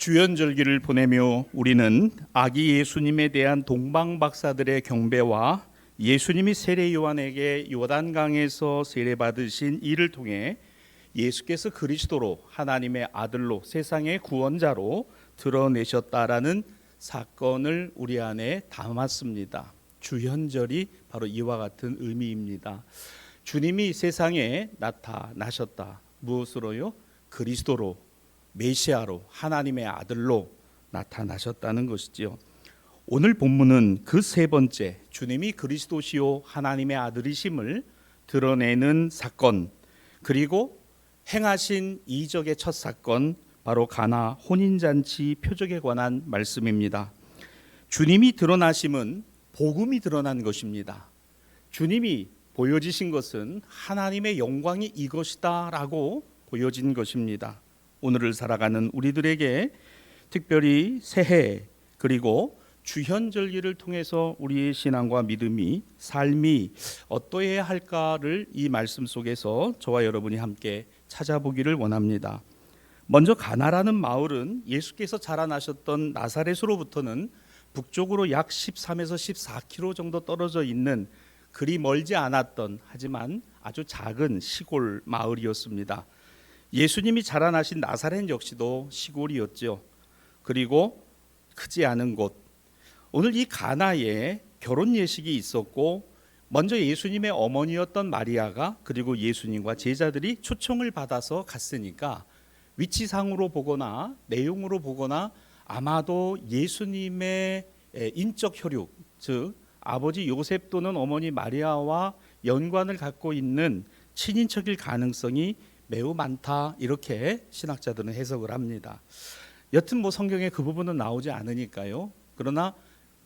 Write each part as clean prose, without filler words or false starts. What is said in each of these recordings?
주연절기를 보내며 우리는 아기 예수님에 대한 동방박사들의 경배와 예수님이 세례 요한에게 요단강에서 세례받으신 이를 통해 예수께서 그리스도로 하나님의 아들로 세상의 구원자로 드러내셨다라는 사건을 우리 안에 담았습니다. 주현절이 바로 이와 같은 의미입니다. 주님이 세상에 나타나셨다. 무엇으로요? 그리스도로, 메시아로, 하나님의 아들로 나타나셨다는 것이지요. 오늘 본문은 그 세 번째, 주님이 그리스도시요 하나님의 아들이심을 드러내는 사건, 그리고 행하신 이적의 첫 사건, 바로 가나 혼인잔치 표적에 관한 말씀입니다. 주님이 드러나심은 복음이 드러난 것입니다. 주님이 보여지신 것은 하나님의 영광이 이것이다 라고 보여진 것입니다. 오늘을 살아가는 우리들에게 특별히 새해 그리고 주현절기를 통해서 우리의 신앙과 믿음이 삶이 어떠해야 할까를 이 말씀 속에서 저와 여러분이 함께 찾아보기를 원합니다. 먼저 가나라는 마을은 예수께서 자라나셨던 나사렛으로부터는 북쪽으로 약 13에서 14km 정도 떨어져 있는 그리 멀지 않았던 하지만 아주 작은 시골 마을이었습니다. 예수님이 자라나신 나사렛 역시도 시골이었죠. 그리고 크지 않은 곳. 오늘 이 가나에 결혼 예식이 있었고 먼저 예수님의 어머니였던 마리아가 그리고 예수님과 제자들이 초청을 받아서 갔으니까 위치상으로 보거나 내용으로 보거나 아마도 예수님의 인적 혈육, 즉 아버지 요셉 또는 어머니 마리아와 연관을 갖고 있는 친인척일 가능성이 매우 많다, 이렇게 신학자들은 해석을 합니다. 여튼 성경에 그 부분은 나오지 않으니까요. 그러나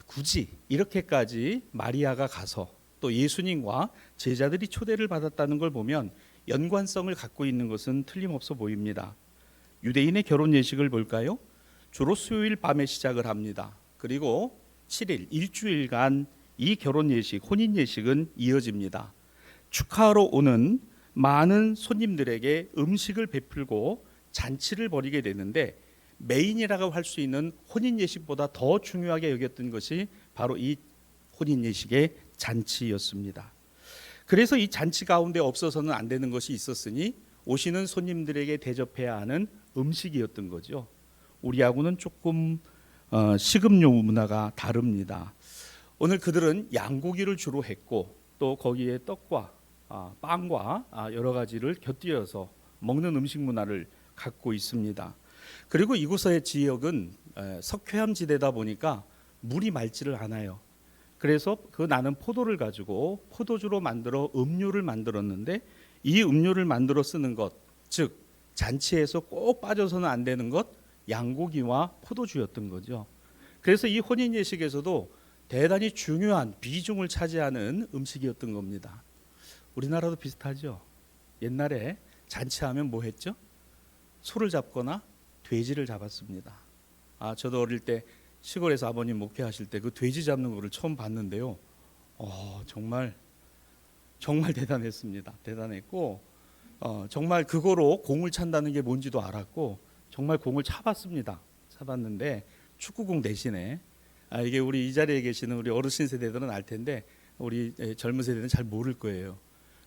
굳이 이렇게까지 마리아가 가서 또 예수님과 제자들이 초대를 받았다는 걸 보면 연관성을 갖고 있는 것은 틀림없어 보입니다. 유대인의 결혼 예식을 볼까요? 주로 수요일 밤에 시작을 합니다. 그리고 7일, 일주일간 이 결혼 예식, 혼인 예식은 이어집니다. 축하하러 오는 많은 손님들에게 음식을 베풀고 잔치를 벌이게 되는데 메인이라고 할 수 있는 혼인 예식보다 더 중요하게 여겼던 것이 바로 이 혼인 예식의 잔치였습니다. 그래서 이 잔치 가운데 없어서는 안 되는 것이 있었으니 오시는 손님들에게 대접해야 하는 음식이었던 거죠. 우리하고는 조금 식음료 문화가 다릅니다. 오늘 그들은 양고기를 주로 했고 또 거기에 떡과 빵과 여러 가지를 곁들여서 먹는 음식 문화를 갖고 있습니다. 그리고 이곳의 지역은 석회암 지대다 보니까 물이 맑지를 않아요. 그래서 그 나는 포도를 가지고 포도주로 만들어 음료를 만들었는데 이 음료를 만들어 쓰는 것, 즉 잔치에서 꼭 빠져서는 안 되는 것, 양고기와 포도주였던 거죠. 그래서 이 혼인 예식에서도 대단히 중요한 비중을 차지하는 음식이었던 겁니다. 우리나라도 비슷하죠. 옛날에 잔치하면 뭐 했죠? 소를 잡거나 돼지를 잡았습니다. 저도 어릴 때 시골에서 아버님 목회하실 때 그 돼지 잡는 거를 처음 봤는데요. 정말 대단했습니다. 대단했고 정말 그거로 공을 찬다는 게 뭔지도 알았고 정말 공을 차봤는데 축구공 대신에 이게 우리 이 자리에 계시는 우리 어르신 세대들은 알 텐데 우리 젊은 세대는 잘 모를 거예요.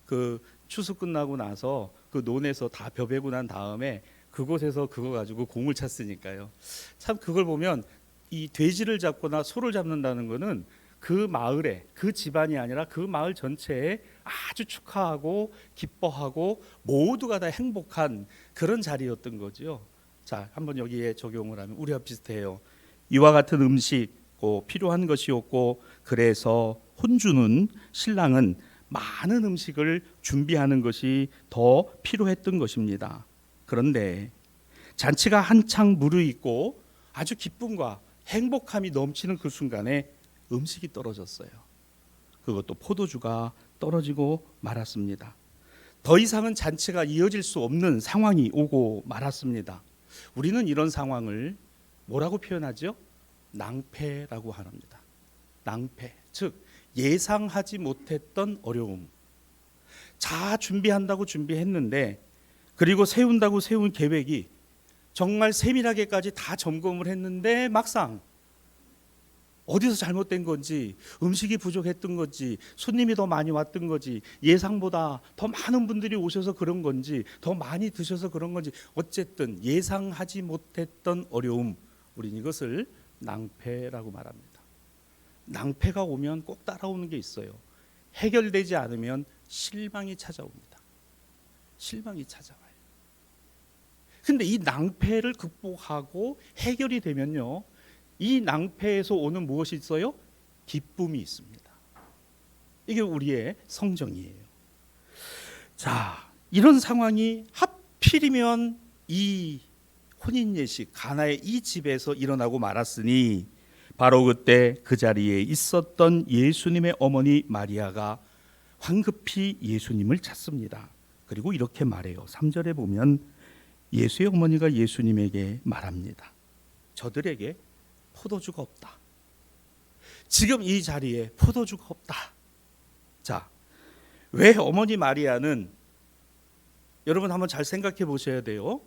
그 추수 끝나고 나서 그 논에서 다 벼베고 난 다음에 그곳에서 그거 가지고 공을 찼으니까요. 참 그걸 보면 이 돼지를 잡거나 소를 잡는다는 거는 그 마을에, 그 집안이 아니라 그 마을 전체에 아주 축하하고 기뻐하고 모두가 다 행복한 그런 자리였던 거죠. 자, 한번 여기에 적용을 하면 우리와 비슷해요. 이와 같은 음식 필요한 것이었고 그래서 혼주는 신랑은 많은 음식을 준비하는 것이 더 필요했던 것입니다. 그런데 잔치가 한창 무르익고 아주 기쁨과 행복함이 넘치는 그 순간에 음식이 떨어졌어요. 그것도 포도주가 떨어지고 말았습니다. 더 이상은 잔치가 이어질 수 없는 상황이 오고 말았습니다. 우리는 이런 상황을 뭐라고 표현하죠? 낭패라고 합니다. 낭패, 즉 예상하지 못했던 어려움. 자, 준비한다고 준비했는데 그리고 세운다고 세운 계획이 정말 세밀하게까지 다 점검을 했는데 막상 어디서 잘못된 건지, 음식이 부족했던 건지, 손님이 더 많이 왔던 건지, 예상보다 더 많은 분들이 오셔서 그런 건지, 더 많이 드셔서 그런 건지, 어쨌든 예상하지 못했던 어려움, 우린 이것을 낭패라고 말합니다. 낭패가 오면 꼭 따라오는 게 있어요. 해결되지 않으면 실망이 찾아옵니다. 실망이 찾아와요. 근데 이 낭패를 극복하고 해결이 되면요, 이 낭패에서 오는 무엇이 있어요? 기쁨이 있습니다. 이게 우리의 성정이에요. 자, 이런 상황이 하필이면 이 혼인 예식 가나의 이 집에서 일어나고 말았으니 바로 그때 그 자리에 있었던 예수님의 어머니 마리아가 황급히 예수님을 찾습니다. 그리고 이렇게 말해요. 3절에 보면 예수의 어머니가 예수님에게 말합니다. 저들에게 포도주가 없다. 지금 이 자리에 포도주가 없다. 자, 왜 어머니 마리아는, 여러분 한번 잘 생각해 보셔야 돼요.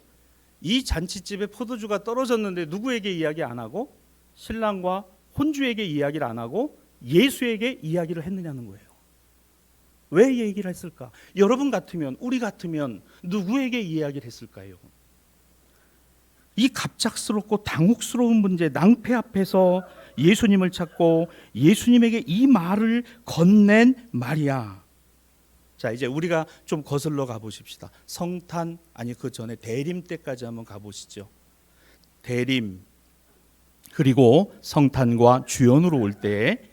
이 잔치집에 포도주가 떨어졌는데 누구에게 이야기 안 하고, 신랑과 혼주에게 이야기를 안 하고 예수에게 이야기를 했느냐는 거예요. 왜 얘기를 했을까? 여러분 같으면, 우리 같으면 누구에게 이야기를 했을까요? 이 갑작스럽고 당혹스러운 문제, 낭패 앞에서 예수님을 찾고 예수님에게 이 말을 건넨 마리아. 자, 이제 우리가 좀 거슬러 가보십시다. 성탄, 아니 그 전에 대림 때까지 한번 가보시죠. 대림, 그리고 성탄과 주연으로 올 때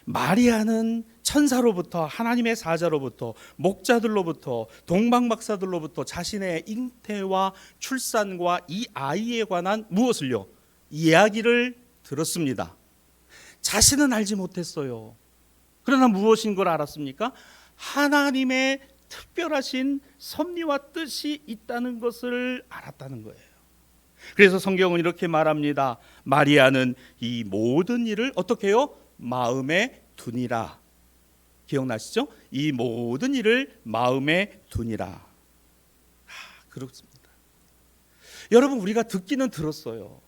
마리아는 천사로부터, 하나님의 사자로부터, 목자들로부터, 동방박사들로부터 자신의 잉태와 출산과 이 아이에 관한 무엇을요? 이야기를 들었습니다. 자신은 알지 못했어요. 그러나 무엇인 걸 알았습니까? 하나님의 특별하신 섭리와 뜻이 있다는 것을 알았다는 거예요. 그래서 성경은 이렇게 말합니다. 마리아는 이 모든 일을 어떻게 해요? 마음에 두니라. 기억나시죠? 이 모든 일을 마음에 두니라. 그렇습니다. 여러분, 우리가 듣기는 들었어요.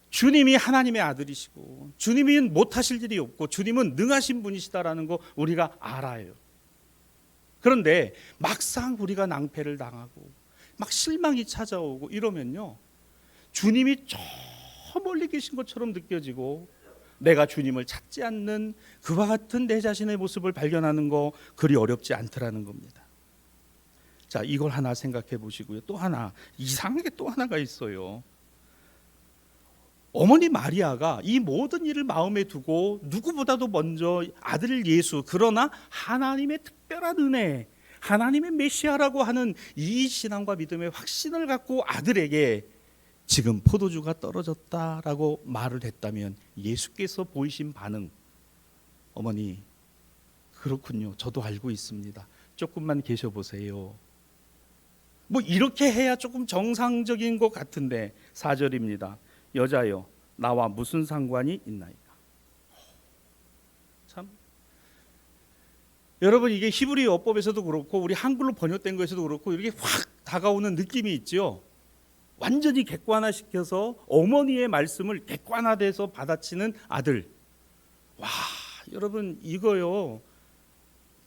주님이 하나님의 아들이시고 주님이 못하실 일이 없고 주님은 능하신 분이시다라는 거 우리가 알아요. 그런데 막상 우리가 낭패를 당하고 막 실망이 찾아오고 이러면요, 주님이 저 멀리 계신 것처럼 느껴지고 내가 주님을 찾지 않는 그와 같은 내 자신의 모습을 발견하는 거 그리 어렵지 않더라는 겁니다. 자, 이걸 하나 생각해 보시고요. 또 하나, 이상한 게 또 하나가 있어요. 어머니 마리아가 이 모든 일을 마음에 두고 누구보다도 먼저 아들 예수, 그러나 하나님의 특별한 은혜, 하나님의 메시아라고 하는 이 신앙과 믿음의 확신을 갖고 아들에게 지금 포도주가 떨어졌다라고 말을 했다면 예수께서 보이신 반응, 어머니 그렇군요, 저도 알고 있습니다, 조금만 계셔보세요. 뭐 이렇게 해야 조금 정상적인 것 같은데 4절입니다. 여자여 나와 무슨 상관이 있나이까. 참, 여러분, 이게 히브리 어법에서도 그렇고 우리 한글로 번역된 것에서도 그렇고 이렇게 확 다가오는 느낌이 있죠. 완전히 객관화시켜서 어머니의 말씀을 객관화돼서 받아치는 아들. 와, 여러분 이거요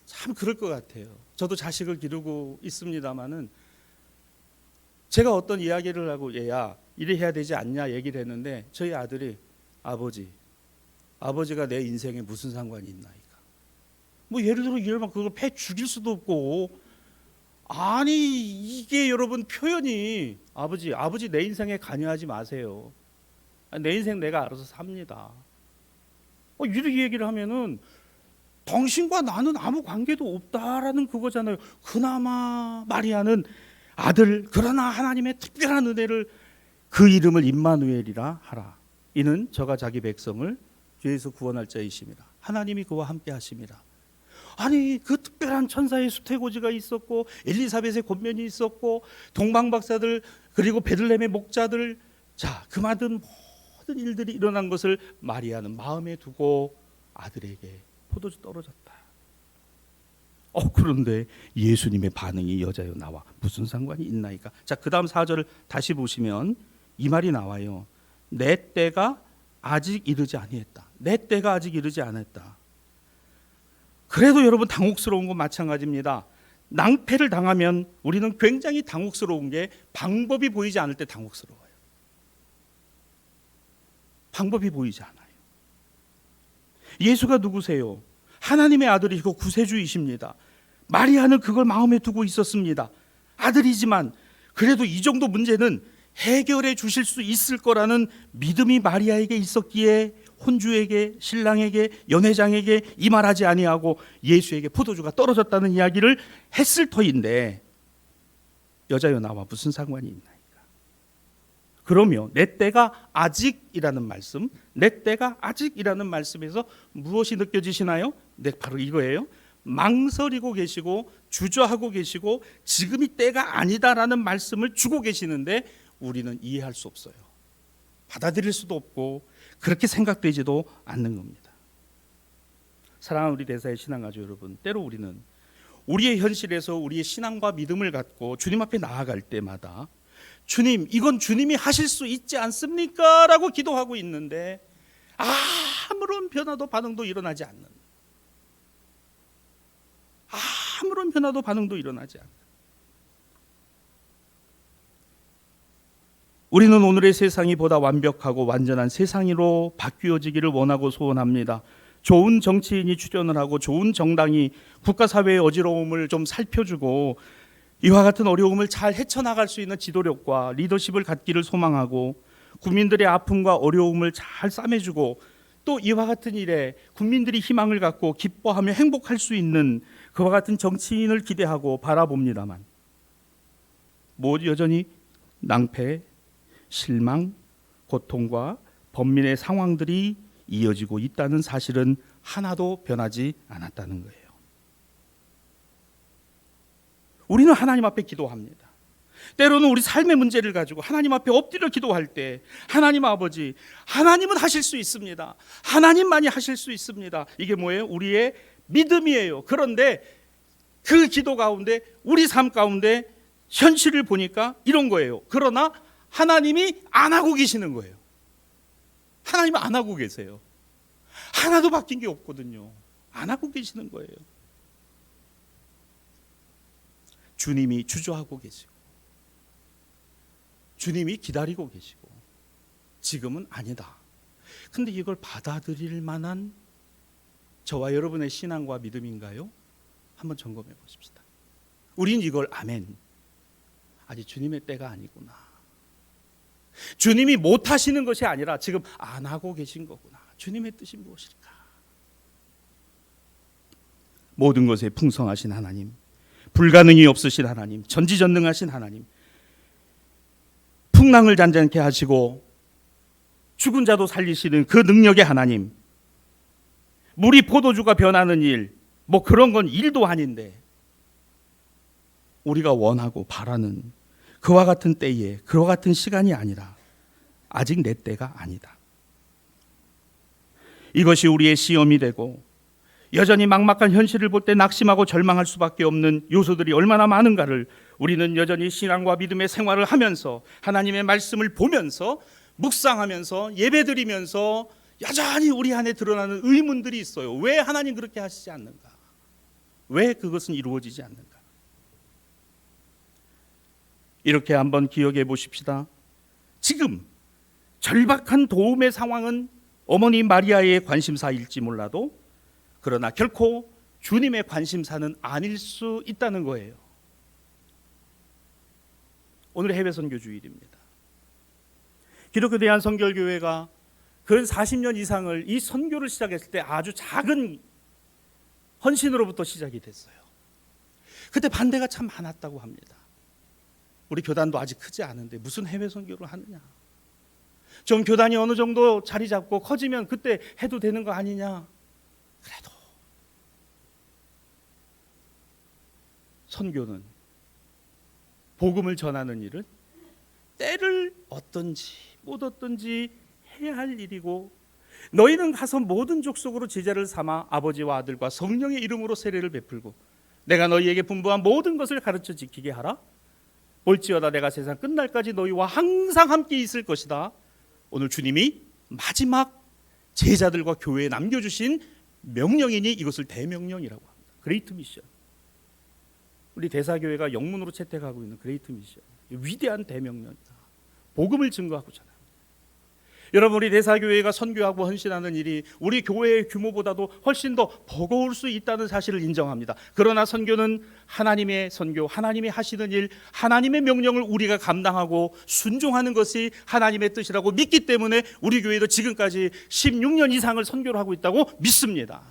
참 그럴 것 같아요. 저도 자식을 기르고 있습니다마는 제가 어떤 이야기를 하고 얘야 이래 해야 되지 않냐 얘기를 했는데 저희 아들이 아버지가 내 인생에 무슨 상관이 있나이까. 뭐 예를 들어 이러면 그걸 패 죽일 수도 없고, 아니 이게 여러분 표현이 아버지 내 인생에 관여하지 마세요. 내 인생 내가 알아서 삽니다. 이렇게 얘기를 하면은 당신과 나는 아무 관계도 없다라는 그거잖아요. 그나마 마리아는 아들, 그러나 하나님의 특별한 은혜를, 그 이름을 임마누엘이라 하라. 이는 저가 자기 백성을 죄에서 구원할 자이심이라. 하나님이 그와 함께 하심이라. 아니 그 특별한 천사의 수태고지가 있었고 엘리사벳의 권면이 있었고 동방박사들 그리고 베들레헴의 목자들, 자, 그 많은 모든 일들이 일어난 것을 마리아는 마음에 두고 아들에게 포도주 떨어졌다. 그런데 예수님의 반응이 여자여 나와 무슨 상관이 있나이까. 자, 그 다음 4절을 다시 보시면 이 말이 나와요. 내 때가 아직 이르지 아니했다. 내 때가 아직 이르지 않았다. 그래도 여러분 당혹스러운 건 마찬가지입니다. 낭패를 당하면 우리는 굉장히 당혹스러운 게 방법이 보이지 않을 때 당혹스러워요. 방법이 보이지 않아요. 예수가 누구세요? 하나님의 아들이시고 구세주이십니다. 마리아는 그걸 마음에 두고 있었습니다. 아들이지만 그래도 이 정도 문제는 해결해 주실 수 있을 거라는 믿음이 마리아에게 있었기에 혼주에게, 신랑에게, 연회장에게 이 말하지 아니하고 예수에게 포도주가 떨어졌다는 이야기를 했을 터인데 여자여 나와 무슨 상관이 있나이까. 그러면 내 때가 아직이라는 말씀, 내 때가 아직이라는 말씀에서 무엇이 느껴지시나요? 네, 바로 이거예요. 망설이고 계시고 주저하고 계시고 지금이 때가 아니다라는 말씀을 주고 계시는데 우리는 이해할 수 없어요. 받아들일 수도 없고 그렇게 생각되지도 않는 겁니다. 사랑하는 우리 대사의 신앙가족 여러분, 때로 우리는 우리의 현실에서 우리의 신앙과 믿음을 갖고 주님 앞에 나아갈 때마다 주님, 이건 주님이 하실 수 있지 않습니까? 라고 기도하고 있는데 아무런 변화도 반응도 일어나지 않는, 아무런 변화도 반응도 일어나지 않는. 우리는 오늘의 세상이 보다 완벽하고 완전한 세상으로 바뀌어지기를 원하고 소원합니다. 좋은 정치인이 출연을 하고 좋은 정당이 국가사회의 어지러움을 좀 살펴주고 이와 같은 어려움을 잘 헤쳐나갈 수 있는 지도력과 리더십을 갖기를 소망하고 국민들의 아픔과 어려움을 잘 싸매주고 또 이와 같은 일에 국민들이 희망을 갖고 기뻐하며 행복할 수 있는 그와 같은 정치인을 기대하고 바라봅니다만 여전히 낭패, 실망, 고통과 번민의 상황들이 이어지고 있다는 사실은 하나도 변하지 않았다는 거예요. 우리는 하나님 앞에 기도합니다. 때로는 우리 삶의 문제를 가지고 하나님 앞에 엎드려 기도할 때 하나님 아버지, 하나님은 하실 수 있습니다. 하나님만이 하실 수 있습니다. 이게 뭐예요? 우리의 믿음이에요. 그런데 그 기도 가운데 우리 삶 가운데 현실을 보니까 이런 거예요. 그러나 하나님이 안 하고 계시는 거예요. 하나님은 안 하고 계세요. 하나도 바뀐 게 없거든요. 안 하고 계시는 거예요. 주님이 주저하고 계시고 주님이 기다리고 계시고 지금은 아니다. 근데 이걸 받아들일 만한 저와 여러분의 신앙과 믿음인가요? 한번 점검해 보십시다. 우린 이걸 아멘, 아직 주님의 때가 아니구나, 주님이 못 하시는 것이 아니라 지금 안 하고 계신 거구나, 주님의 뜻이 무엇일까? 모든 것에 풍성하신 하나님, 불가능이 없으신 하나님, 전지전능하신 하나님, 풍랑을 잔잔케 하시고 죽은 자도 살리시는 그 능력의 하나님, 물이 포도주가 변하는 일, 뭐 그런 건 일도 아닌데 우리가 원하고 바라는 그와 같은 때에 그와 같은 시간이 아니라 아직 내 때가 아니다. 이것이 우리의 시험이 되고 여전히 막막한 현실을 볼 때 낙심하고 절망할 수밖에 없는 요소들이 얼마나 많은가를 우리는 여전히 신앙과 믿음의 생활을 하면서 하나님의 말씀을 보면서 묵상하면서 예배드리면서 여전히 우리 안에 드러나는 의문들이 있어요. 왜 하나님 그렇게 하시지 않는가? 왜 그것은 이루어지지 않는가? 이렇게 한번 기억해 보십시다. 지금 절박한 도움의 상황은 어머니 마리아의 관심사일지 몰라도 그러나 결코 주님의 관심사는 아닐 수 있다는 거예요. 오늘 해외 선교 주일입니다. 기독교 대한선교교회가 근 40년 이상을 이 선교를 시작했을 때 아주 작은 헌신으로부터 시작이 됐어요. 그때 반대가 참 많았다고 합니다. 우리 교단도 아직 크지 않은데 무슨 해외 선교를 하느냐, 좀 교단이 어느 정도 자리 잡고 커지면 그때 해도 되는 거 아니냐. 그래도 선교는, 복음을 전하는 일은 때를 얻든지 못 얻든지 해야 할 일이고, 너희는 가서 모든 족속으로 제자를 삼아 아버지와 아들과 성령의 이름으로 세례를 베풀고 내가 너희에게 분부한 모든 것을 가르쳐 지키게 하라. 볼지어다 내가 세상 끝날까지 너희와 항상 함께 있을 것이다. 오늘 주님이 마지막 제자들과 교회에 남겨주신 명령이니 이것을 대명령이라고 합니다. 그레이트 미션. 우리 대사교회가 영문으로 채택하고 있는 그레이트 미션, 위대한 대명령이다. 복음을 증거하고자 합니다. 여러분, 우리 대사교회가 선교하고 헌신하는 일이 우리 교회의 규모보다도 훨씬 더 버거울 수 있다는 사실을 인정합니다. 그러나 선교는 하나님의 선교, 하나님이 하시는 일, 하나님의 명령을 우리가 감당하고 순종하는 것이 하나님의 뜻이라고 믿기 때문에 우리 교회도 지금까지 16년 이상을 선교를 하고 있다고 믿습니다.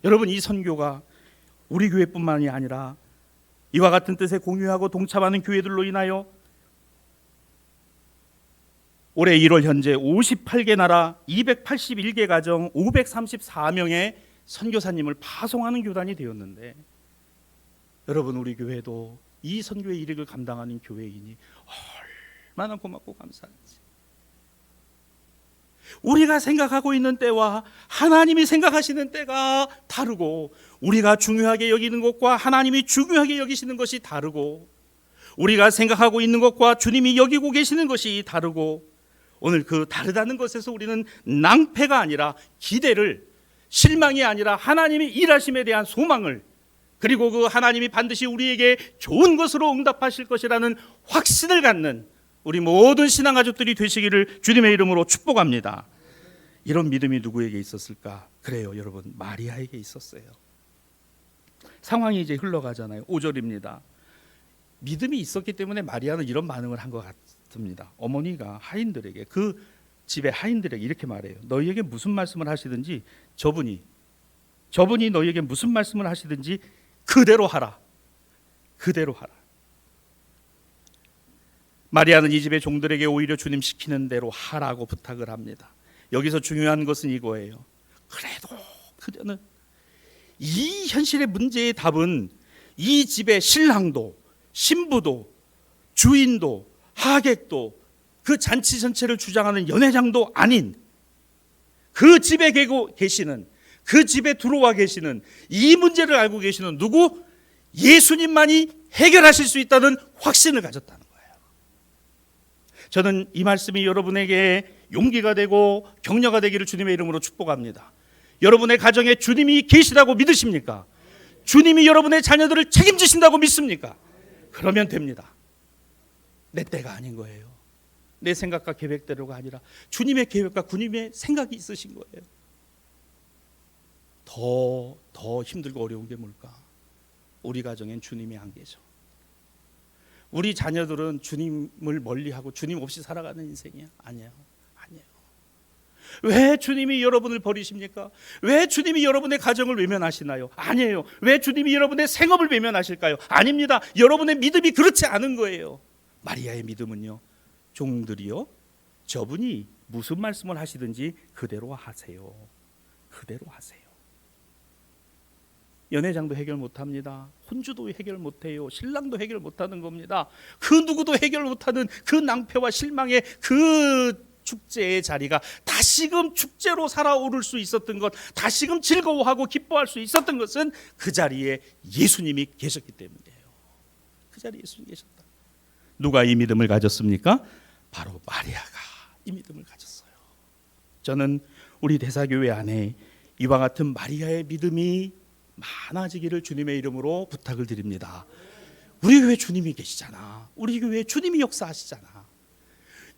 여러분, 이 선교가 우리 교회뿐만이 아니라 이와 같은 뜻에 공유하고 동참하는 교회들로 인하여 올해 1월 현재 58개 나라 281개 가정 534명의 선교사님을 파송하는 교단이 되었는데, 여러분, 우리 교회도 이 선교의 일을 감당하는 교회이니 얼마나 고맙고 감사한지. 우리가 생각하고 있는 때와 하나님이 생각하시는 때가 다르고, 우리가 중요하게 여기는 것과 하나님이 중요하게 여기시는 것이 다르고, 우리가 생각하고 있는 것과 주님이 여기고 계시는 것이 다르고, 오늘 그 다르다는 것에서 우리는 낭패가 아니라 기대를, 실망이 아니라 하나님이 일하심에 대한 소망을, 그리고 그 하나님이 반드시 우리에게 좋은 것으로 응답하실 것이라는 확신을 갖는 우리 모든 신앙 가족들이 되시기를 주님의 이름으로 축복합니다. 이런 믿음이 누구에게 있었을까? 그래요, 여러분, 마리아에게 있었어요. 상황이 이제 흘러가잖아요. 5절입니다. 믿음이 있었기 때문에 마리아는 이런 반응을 한 것 같습니다. 어머니가 하인들에게, 그 집의 하인들에게 이렇게 말해요. 너희에게 무슨 말씀을 하시든지 저분이 너희에게 무슨 말씀을 하시든지 그대로 하라. 그대로 하라. 마리아는 이 집의 종들에게 오히려 주님 시키는 대로 하라고 부탁을 합니다. 여기서 중요한 것은 이거예요. 그래도 그녀는 이 현실의 문제의 답은 이 집의 신랑도 신부도 주인도 하객도 그 잔치 전체를 주장하는 연회장도 아닌 그 집에 계시는, 그 집에 들어와 계시는, 이 문제를 알고 계시는 누구? 예수님만이 해결하실 수 있다는 확신을 가졌다는 거예요. 저는 이 말씀이 여러분에게 용기가 되고 격려가 되기를 주님의 이름으로 축복합니다. 여러분의 가정에 주님이 계시다고 믿으십니까? 주님이 여러분의 자녀들을 책임지신다고 믿습니까? 그러면 됩니다. 내 때가 아닌 거예요. 내 생각과 계획대로가 아니라 주님의 계획과 주님의 생각이 있으신 거예요. 더 힘들고 어려운 게 뭘까? 우리 가정엔 주님이 안 계셔. 우리 자녀들은 주님을 멀리하고 주님 없이 살아가는 인생이야? 아니에요. 왜 주님이 여러분을 버리십니까? 왜 주님이 여러분의 가정을 외면하시나요? 아니에요. 왜 주님이 여러분의 생업을 외면하실까요? 아닙니다. 여러분의 믿음이 그렇지 않은 거예요. 마리아의 믿음은요, 종들이요, 저분이 무슨 말씀을 하시든지 그대로 하세요. 그대로 하세요. 연회장도 해결 못합니다. 혼주도 해결 못해요. 신랑도 해결 못하는 겁니다. 그 누구도 해결 못하는 그 낭패와 실망의 그 축제의 자리가 다시금 축제로 살아오를 수 있었던 것, 다시금 즐거워하고 기뻐할 수 있었던 것은 그 자리에 예수님이 계셨기 때문이에요. 그 자리에 예수님이 계셨다. 누가 이 믿음을 가졌습니까? 바로 마리아가 이 믿음을 가졌어요. 저는 우리 대사교회 안에 이와 같은 마리아의 믿음이 많아지기를 주님의 이름으로 부탁을 드립니다. 우리 교회 주님이 계시잖아. 우리 교회 주님이 역사하시잖아.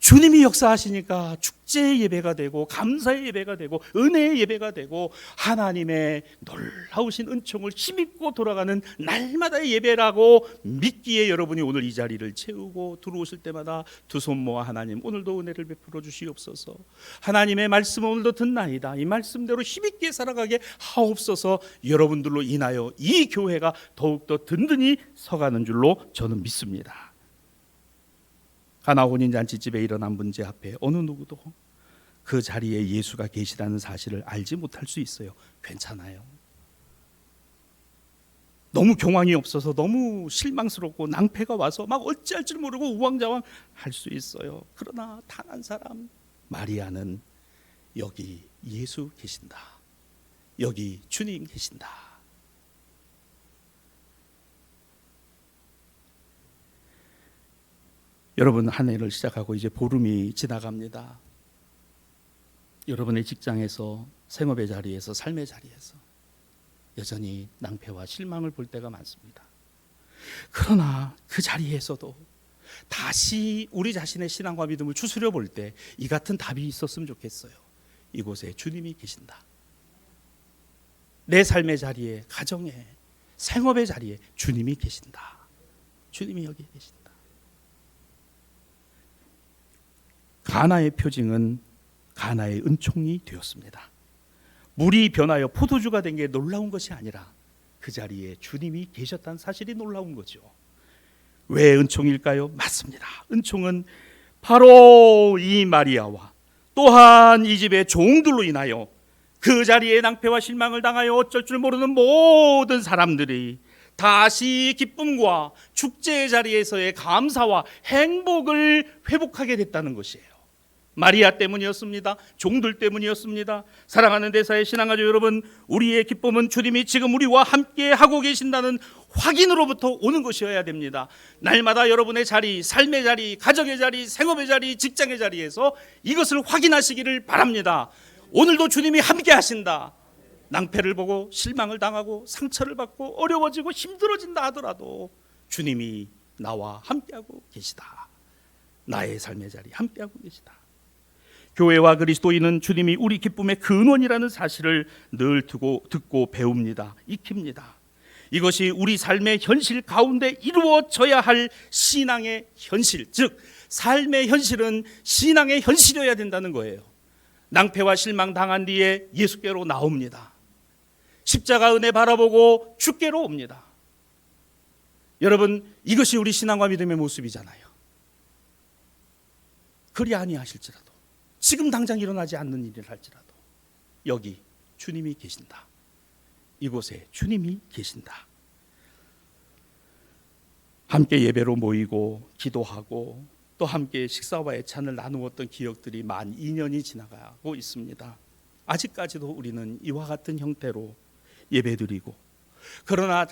주님이 역사하시니까 축제의 예배가 되고 감사의 예배가 되고 은혜의 예배가 되고 하나님의 놀라우신 은총을 힘입고 돌아가는 날마다의 예배라고 믿기에 여러분이 오늘 이 자리를 채우고 들어오실 때마다 두 손 모아 하나님, 오늘도 은혜를 베풀어 주시옵소서. 하나님의 말씀을 오늘도 듣나이다. 이 말씀대로 힘있게 살아가게 하옵소서. 여러분들로 인하여 이 교회가 더욱더 든든히 서가는 줄로 저는 믿습니다. 가나 혼인잔치집에 일어난 문제 앞에 어느 누구도 그 자리에 예수가 계시다는 사실을 알지 못할 수 있어요. 괜찮아요. 너무 경황이 없어서 너무 실망스럽고 낭패가 와서 막 어찌할 줄 모르고 우왕좌왕 할 수 있어요. 그러나 단 한 사람, 마리아는 여기 예수 계신다. 여기 주님 계신다. 여러분, 한 해를 시작하고 이제 보름이 지나갑니다. 여러분의 직장에서, 생업의 자리에서, 삶의 자리에서 여전히 낭패와 실망을 볼 때가 많습니다. 그러나 그 자리에서도 다시 우리 자신의 신앙과 믿음을 추스려 볼 때 이 같은 답이 있었으면 좋겠어요. 이곳에 주님이 계신다. 내 삶의 자리에, 가정에, 생업의 자리에 주님이 계신다. 주님이 여기 계신다. 가나의 표징은 가나의 은총이 되었습니다. 물이 변하여 포도주가 된 게 놀라운 것이 아니라 그 자리에 주님이 계셨다는 사실이 놀라운 거죠. 왜 은총일까요? 맞습니다. 은총은 바로 이 마리아와 또한 이 집의 종들로 인하여 그 자리에 낭패와 실망을 당하여 어쩔 줄 모르는 모든 사람들이 다시 기쁨과 축제의 자리에서의 감사와 행복을 회복하게 됐다는 것이에요. 마리아 때문이었습니다. 종들 때문이었습니다. 사랑하는 대사의 신앙가족 여러분, 우리의 기쁨은 주님이 지금 우리와 함께 하고 계신다는 확인으로부터 오는 것이어야 됩니다. 날마다 여러분의 자리, 삶의 자리, 가정의 자리, 생업의 자리, 직장의 자리에서 이것을 확인하시기를 바랍니다. 오늘도 주님이 함께 하신다. 낭패를 보고 실망을 당하고 상처를 받고 어려워지고 힘들어진다 하더라도 주님이 나와 함께하고 계시다. 나의 삶의 자리 함께하고 계시다. 교회와 그리스도인은 주님이 우리 기쁨의 근원이라는 사실을 늘 듣고 배웁니다. 익힙니다. 이것이 우리 삶의 현실 가운데 이루어져야 할 신앙의 현실, 즉 삶의 현실은 신앙의 현실이어야 된다는 거예요. 낭패와 실망 당한 뒤에 예수께로 나옵니다. 십자가 은혜 바라보고 주께로 옵니다. 여러분, 이것이 우리 신앙과 믿음의 모습이잖아요. 그리 아니하실지라도, 지금 당장 일어나지 않는 일을 할지라도 여기 주님이 계신다. 이곳에 주님이 계신다. 함께 예배로 모이고 기도하고 또 함께 식사와 애찬을 나누었던 기억들이 만 2년이 지나가고 있습니다. 아직까지도 우리는 이와 같은 형태로 예배드리고, 그러나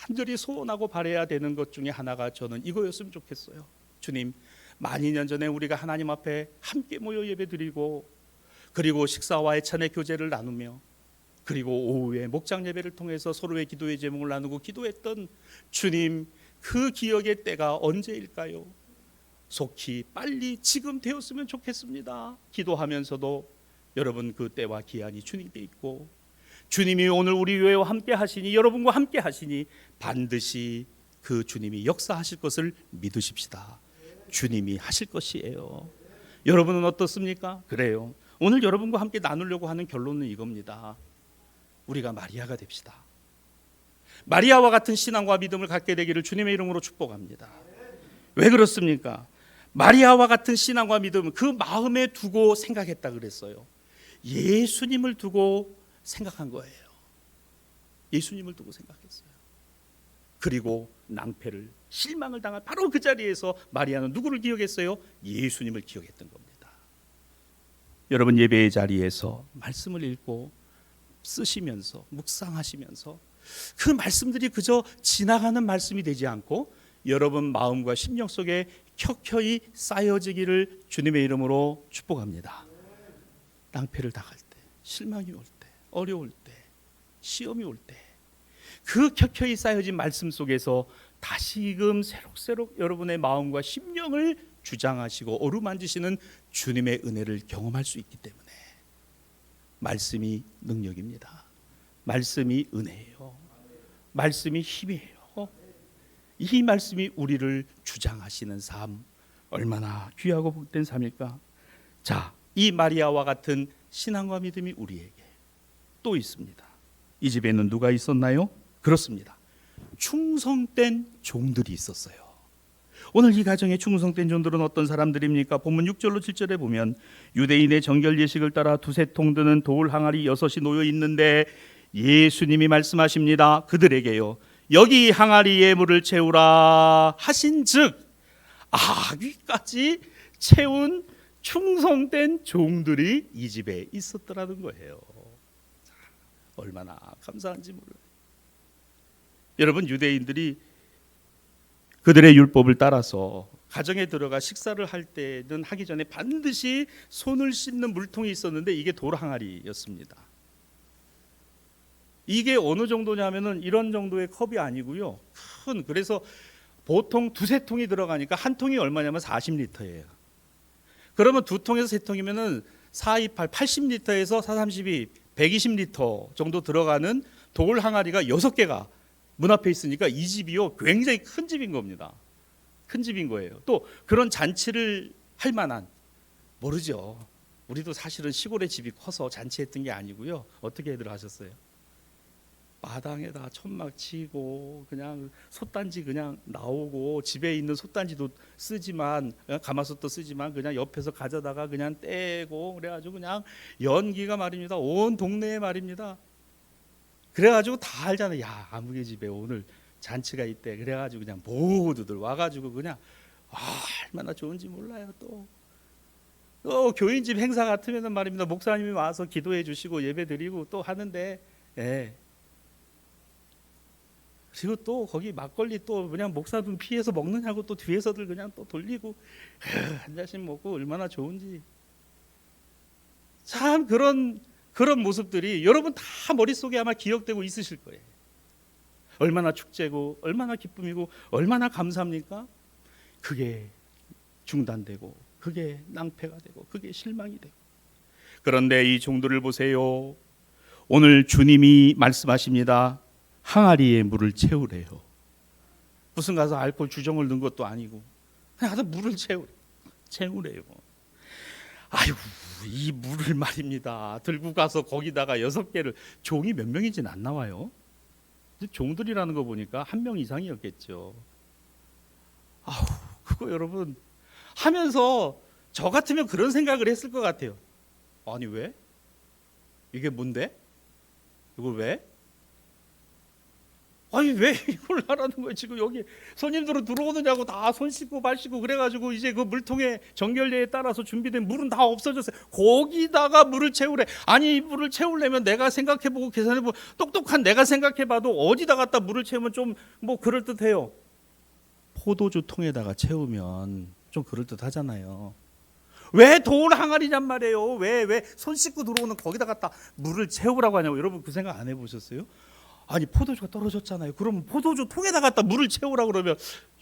간절히 소원하고 바라야 되는 것 중에 하나가 저는 이거였으면 좋겠어요. 주님, 만 2년 전에 우리가 하나님 앞에 함께 모여 예배드리고, 그리고 식사와 애찬의 교제를 나누며, 그리고 오후에 목장 예배를 통해서 서로의 기도의 제목을 나누고 기도했던 주님, 그 기억의 때가 언제일까요? 속히 빨리 지금 되었으면 좋겠습니다. 기도하면서도 여러분, 그 때와 기한이 주님께 있고, 주님이 오늘 우리 교회와 함께 하시니, 여러분과 함께 하시니 반드시 그 주님이 역사하실 것을 믿으십시다. 주님이 하실 것이에요. 여러분은 어떻습니까? 그래요. 오늘 여러분과 함께 나누려고 하는 결론은 이겁니다. 우리가 마리아가 됩시다. 마리아와 같은 신앙과 믿음을 갖게 되기를 주님의 이름으로 축복합니다. 왜 그렇습니까? 마리아와 같은 신앙과 믿음, 그 마음에 두고 생각했다 그랬어요. 예수님을 두고 생각한 거예요. 예수님을 두고 생각했어요. 그리고 낭패를, 실망을 당한 바로 그 자리에서 마리아는 누구를 기억했어요? 예수님을 기억했던 겁니다. 여러분, 예배의 자리에서 말씀을 읽고 쓰시면서 묵상하시면서 그 말씀들이 그저 지나가는 말씀이 되지 않고 여러분 마음과 심령 속에 켜켜이 쌓여지기를 주님의 이름으로 축복합니다. 낭패를 당할 때, 실망이 올 때, 어려울 때, 시험이 올 때, 그 켜켜이 쌓여진 말씀 속에서 다시금 새록새록 여러분의 마음과 심령을 주장하시고 어루만지시는 주님의 은혜를 경험할 수 있기 때문에 말씀이 능력입니다. 말씀이 은혜예요. 말씀이 힘이에요. 이 말씀이 우리를 주장하시는 삶, 얼마나 귀하고 복된 삶일까? 자, 이 마리아와 같은 신앙과 믿음이 우리에게 또 있습니다. 이 집에는 누가 있었나요? 그렇습니다. 충성된 종들이 있었어요. 오늘 이 가정에 충성된 종들은 어떤 사람들입니까? 본문 6절로 7절에 보면 유대인의 정결 예식을 따라 두세 통 드는 돌 항아리 6이 놓여 있는데 예수님이 말씀하십니다. 그들에게요, 여기 항아리에 물을 채우라 하신즉 아귀까지 채운 충성된 종들이 이 집에 있었더라는 거예요. 얼마나 감사한지 몰라요. 여러분, 유대인들이 그들의 율법을 따라서 가정에 들어가 식사를 할 때는 하기 전에 반드시 손을 씻는 물통이 있었는데 이게 돌항아리였습니다. 이게 어느 정도냐면은 이런 정도의 컵이 아니고요. 그래서 보통 두세 통이 들어가니까 한 통이 얼마냐면 40리터예요. 그러면 두 통에서 세 통이면은 4, 2, 8, 80리터에서 4, 32, 120리터 정도 들어가는 돌 항아리가 6개가 문 앞에 있으니까 이 집이요 굉장히 큰 집인 겁니다. 큰 집인 거예요. 또 그런 잔치를 할 만한, 모르죠. 우리도 사실은 시골에 집이 커서 잔치했던 게 아니고요. 어떻게 애들 하셨어요? 마당에다 천막 치고 그냥 솥단지 그냥 나오고, 집에 있는 솥단지도 쓰지만, 가마솥도 쓰지만 그냥 옆에서 가져다가 그냥 떼고, 그래가지고 그냥 연기가 말입니다. 온 동네에 말입니다. 그래가지고 다 알잖아요. 야, 아무개 집에 오늘 잔치가 있대. 그래가지고 그냥 모두들 와가지고 그냥 얼마나 좋은지 몰라요. 또 교인집 행사 같으면 말입니다. 목사님이 와서 기도해 주시고 예배 드리고 또 하는데, 예. 그리고 또 거기 막걸리 또 그냥 목사들 피해서 먹느냐고 또 뒤에서들 그냥 또 돌리고 한 잔씩 먹고 얼마나 좋은지. 참 그런 모습들이 여러분 다 머릿속에 아마 기억되고 있으실 거예요. 얼마나 축제고 얼마나 기쁨이고 얼마나 감사합니까? 그게 중단되고 그게 낭패가 되고 그게 실망이 되고. 그런데 이 종들을 보세요. 오늘 주님이 말씀하십니다. 항아리에 물을 채우래요. 무슨 가서 알코올 주정을 넣은 것도 아니고 그냥 가서 물을 채우래요. 아이고, 이 물을 말입니다. 들고 가서 거기다가 6개를, 종이 몇 명인지는 안 나와요. 종들이라는 거 보니까 1명 이상이었겠죠. 아우, 그거 여러분 하면서 저 같으면 그런 생각을 했을 것 같아요. 아니 왜? 이게 뭔데? 이걸 왜? 아니 왜 이걸 하라는 거예요? 지금 여기 손님들은 들어오느냐고 다 손 씻고 발 씻고 그래가지고 이제 그 물통에 정결례에 따라서 준비된 물은 다 없어졌어요. 거기다가 물을 채우래. 아니 이 물을 채우려면 내가 생각해보고 계산해보고, 똑똑한 내가 생각해봐도 어디다 갖다 물을 채우면 좀 뭐 그럴듯해요. 포도주 통에다가 채우면 좀 그럴듯하잖아요. 왜 돌 항아리냔 말이에요. 왜 손 씻고 들어오는 거기다 갖다 물을 채우라고 하냐고. 여러분 그 생각 안 해보셨어요? 아니 포도주가 떨어졌잖아요. 그러면 포도주 통에다 갖다 물을 채우라 그러면,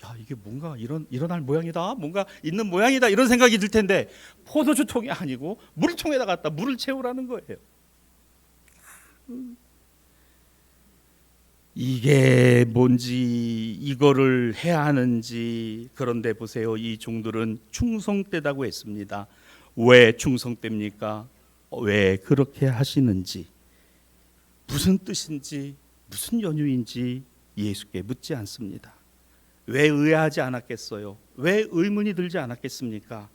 야 이게 뭔가 일어날 모양이다, 뭔가 있는 모양이다, 이런 생각이 들 텐데 포도주 통이 아니고 물통에다 갖다 물을 채우라는 거예요. 이게 뭔지, 이거를 해야 하는지. 그런데 보세요, 이 종들은 충성되다고 했습니다. 왜 충성됩니까? 왜 그렇게 하시는지, 무슨 뜻인지, 무슨 연유인지 예수께 묻지 않습니다. 왜 의아하지 않았겠어요? 왜 의문이 들지 않았겠습니까?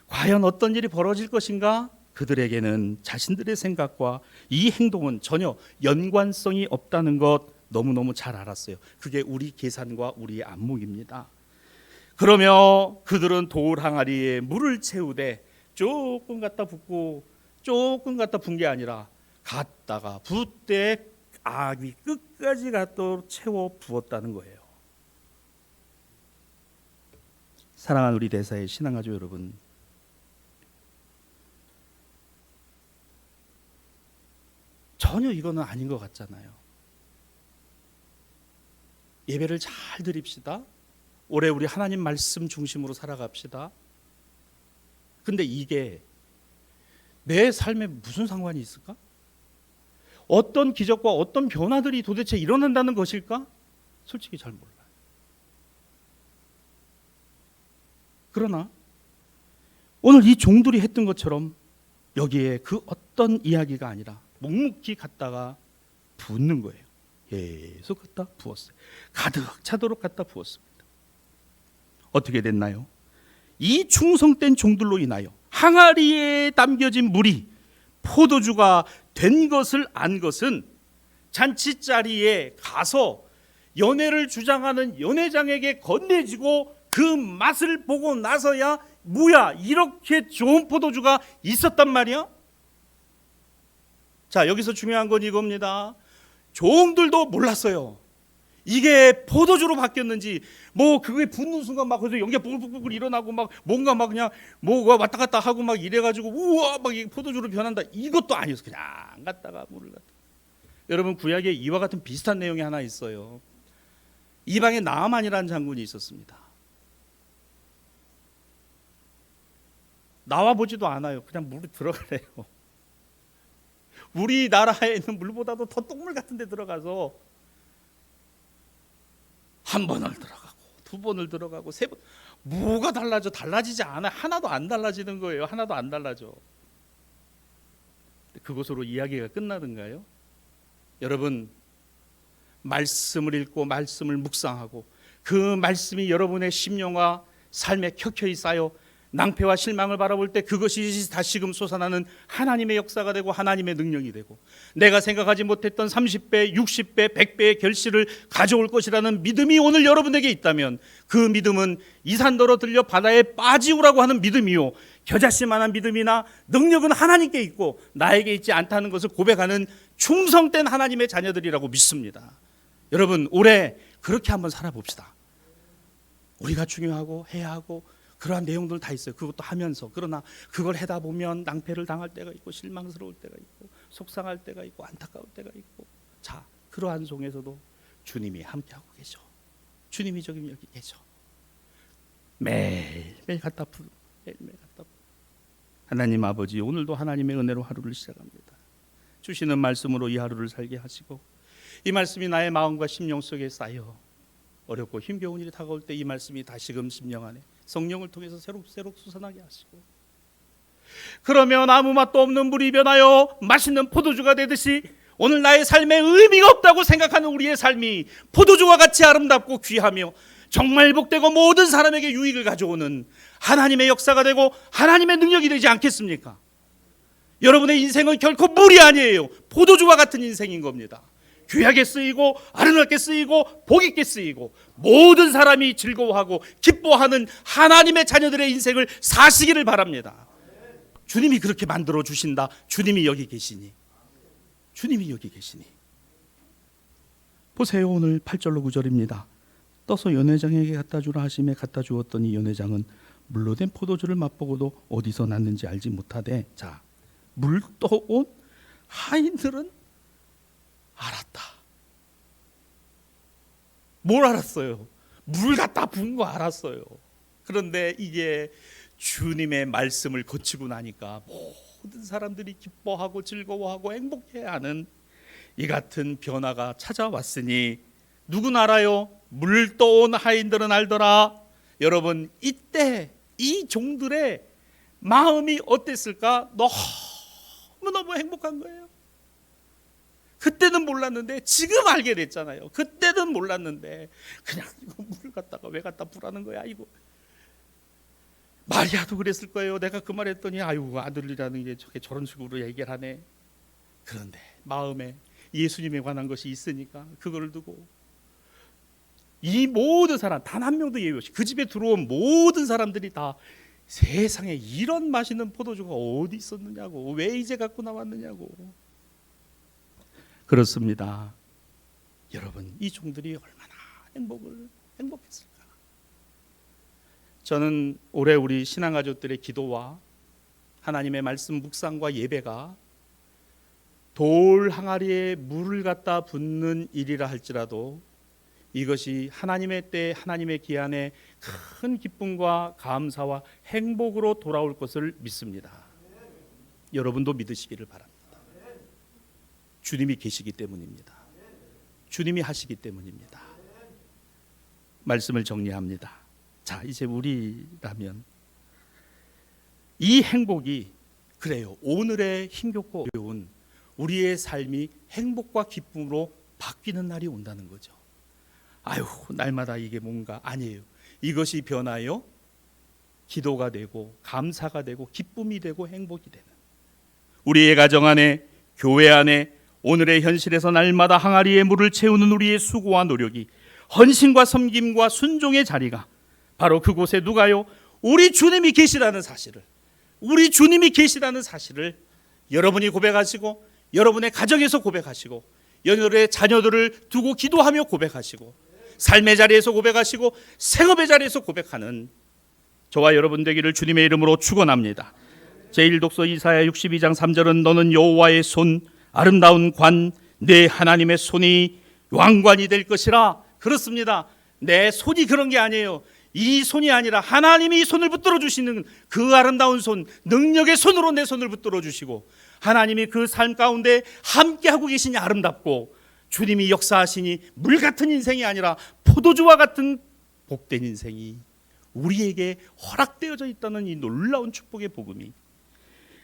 과연 어떤 일이 벌어질 것인가? 그들에게는 자신들의 생각과 이 행동은 전혀 연관성이 없다는 것 너무너무 잘 알았어요. 그게 우리 계산과 우리의 안목입니다. 그러며 그들은 돌 항아리에 물을 채우되 조금 갖다 붓고 조금 갖다 분 게 아니라 갖다가 붓되 아귀 끝까지 갖도록 채워 부었다는 거예요. 사랑하는 우리 대사의 신앙가족 여러분, 전혀 이거는 아닌 것 같잖아요. 예배를 잘 드립시다. 올해 우리 하나님 말씀 중심으로 살아갑시다. 근데 이게 내 삶에 무슨 상관이 있을까? 어떤 기적과 어떤 변화들이 도대체 일어난다는 것일까? 솔직히 잘 몰라요. 그러나 오늘 이 종들이 했던 것처럼 여기에 그 어떤 이야기가 아니라 묵묵히 갖다가 붓는 거예요. 계속 갖다 부었어요. 가득 차도록 갖다 부었습니다. 어떻게 됐나요? 이 충성된 종들로 인하여 항아리에 담겨진 물이 포도주가 된 것을 안 것은 잔치자리에 가서 연회를 주장하는 연회장에게 건네지고 그 맛을 보고 나서야, 뭐야 이렇게 좋은 포도주가 있었단 말이야? 자, 여기서 중요한 건 이겁니다. 종들도 몰랐어요. 이게 포도주로 바뀌었는지 뭐 그게 붓는 순간 막 그래서 연기가 뿔뿔뿔 일어나고 막 뭔가 막 그냥 뭐가 왔다 갔다 하고 막 이래가지고 우와 막 이게 포도주로 변한다, 이것도 아니었어. 그냥 갔다가 물을 갖다. 여러분, 구약에 이와 같은 비슷한 내용이 하나 있어요. 이방에 나아만이라는 장군이 있었습니다. 나와 보지도 않아요. 그냥 물에 들어가래요. 우리나라에 있는 물보다도 더 똥물 같은 데 들어가서 한 번을 들어가고 두 번을 들어가고 세 번, 뭐가 달라져? 달라지지 않아. 하나도 안 달라지는 거예요. 하나도 안 달라져. 그것으로 이야기가 끝나던가요? 여러분, 말씀을 읽고 말씀을 묵상하고 그 말씀이 여러분의 심령과 삶에 켜켜이 쌓여 낭패와 실망을 바라볼 때 그것이 다시금 솟아나는 하나님의 역사가 되고 하나님의 능력이 되고 내가 생각하지 못했던 30배, 60배, 100배의 결실을 가져올 것이라는 믿음이 오늘 여러분에게 있다면 그 믿음은 이산더러 들려 바다에 빠지우라고 하는 믿음이요, 겨자씨만한 믿음이나 능력은 하나님께 있고 나에게 있지 않다는 것을 고백하는 충성된 하나님의 자녀들이라고 믿습니다. 여러분, 올해 그렇게 한번 살아봅시다. 우리가 중요하고 해야 하고 그러한 내용들 다 있어요. 그것도 하면서, 그러나 그걸 하다 보면 낭패를 당할 때가 있고 실망스러울 때가 있고 속상할 때가 있고 안타까울 때가 있고, 자, 그러한 속에서도 주님이 함께하고 계셔. 주님이 저기 여기 계셔. 매일매일 갖다 부르, 매일매일 갖다 부르. 하나님 아버지, 오늘도 하나님의 은혜로 하루를 시작합니다. 주시는 말씀으로 이 하루를 살게 하시고 이 말씀이 나의 마음과 심령 속에 쌓여 어렵고 힘겨운 일이 다가올 때 이 말씀이 다시금 심령 안에 성령을 통해서 새록새록 솟아나게 하시고, 그러면 아무 맛도 없는 물이 변하여 맛있는 포도주가 되듯이 오늘 나의 삶에 의미가 없다고 생각하는 우리의 삶이 포도주와 같이 아름답고 귀하며 정말 복되고 모든 사람에게 유익을 가져오는 하나님의 역사가 되고 하나님의 능력이 되지 않겠습니까? 여러분의 인생은 결코 물이 아니에요. 포도주와 같은 인생인 겁니다. 귀하게 쓰이고 아름답게 쓰이고 복 있게 쓰이고 모든 사람이 즐거워하고 기뻐하는 하나님의 자녀들의 인생을 사시기를 바랍니다. 주님이 그렇게 만들어 주신다. 주님이 여기 계시니, 주님이 여기 계시니. 보세요, 오늘 8절로 9절입니다. 떠서 연회장에게 갖다 주라 하심에 갖다 주었더니 연회장은 물로 된 포도주를 맛보고도 어디서 났는지 알지 못하되, 자, 물 떠온 하인들은 알았다. 뭘 알았어요? 물 갖다 부은 거 알았어요. 그런데 이게 주님의 말씀을 거치고 나니까 모든 사람들이 기뻐하고 즐거워하고 행복해하는 이 같은 변화가 찾아왔으니 누군 알아요? 물 떠온 하인들은 알더라. 여러분, 이때 이 종들의 마음이 어땠을까? 너무너무 행복한 거예요. 그때는 몰랐는데 지금 알게 됐잖아요. 그때는 몰랐는데 그냥 이거 물 갖다가 왜 갖다 부라는 거야 이거. 마리아도 그랬을 거예요. 내가 그 말 했더니 아유, 아들이라는 게 저게 저런 식으로 얘기를 하네. 그런데 마음에 예수님에 관한 것이 있으니까 그거를 두고 이 모든 사람, 단 한 명도 예외 없이 그 집에 들어온 모든 사람들이 다 세상에 이런 맛있는 포도주가 어디 있었느냐고, 왜 이제 갖고 나왔느냐고. 그렇습니다. 여러분, 이 종들이 얼마나 행복했을까. 저는 올해 우리 신앙가족들의 기도와 하나님의 말씀 묵상과 예배가 돌 항아리에 물을 갖다 붓는 일이라 할지라도 이것이 하나님의 때 하나님의 기한에 큰 기쁨과 감사와 행복으로 돌아올 것을 믿습니다. 여러분도 믿으시기를 바랍니다. 주님이 계시기 때문입니다. 주님이 하시기 때문입니다. 말씀을 정리합니다. 자, 이제 우리라면 이 행복이, 그래요, 오늘의 힘겹고 어려운 우리의 삶이 행복과 기쁨으로 바뀌는 날이 온다는 거죠. 아유, 날마다 이게 뭔가 아니에요. 이것이 변하여 기도가 되고 감사가 되고 기쁨이 되고 행복이 되는 우리의 가정 안에, 교회 안에, 오늘의 현실에서 날마다 항아리에 물을 채우는 우리의 수고와 노력이, 헌신과 섬김과 순종의 자리가 바로 그곳에 누가요? 우리 주님이 계시라는 사실을, 우리 주님이 계시라는 사실을 여러분이 고백하시고 여러분의 가정에서 고백하시고 여러분의 자녀들을 두고 기도하며 고백하시고, 삶의 자리에서 고백하시고, 생업의 자리에서 고백하는 저와 여러분 되기를 주님의 이름으로 축원합니다. 제1독서 이사야 62장 3절은 너는 여호와의 손, 아름다운 관, 내 하나님의 손이 왕관이 될 것이라. 그렇습니다. 내 손이 그런 게 아니에요. 이 손이 아니라 하나님이 손을 붙들어 주시는 그 아름다운 손, 능력의 손으로 내 손을 붙들어 주시고, 하나님이 그 삶 가운데 함께하고 계시니 아름답고, 주님이 역사하시니 물 같은 인생이 아니라 포도주와 같은 복된 인생이 우리에게 허락되어져 있다는 이 놀라운 축복의 복음이.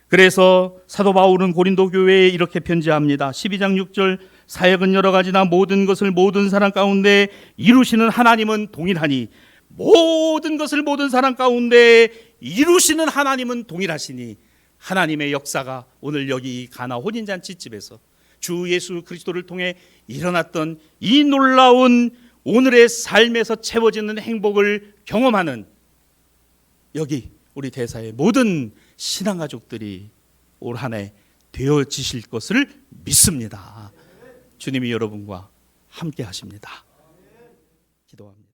그래서 사도 바울은 고린도 교회에 이렇게 편지합니다. 12장 6절, 사역은 여러 가지나 모든 것을 모든 사람 가운데 이루시는 하나님은 동일하니, 모든 것을 모든 사람 가운데 이루시는 하나님은 동일하시니, 하나님의 역사가 오늘 여기 가나 혼인잔치집에서 주 예수 그리스도를 통해 일어났던 이 놀라운 오늘의 삶에서 채워지는 행복을 경험하는 여기 우리 대사의 모든 신앙가족들이 올 한 해 되어지실 것을 믿습니다. 주님이 여러분과 함께 하십니다. 기도합니다.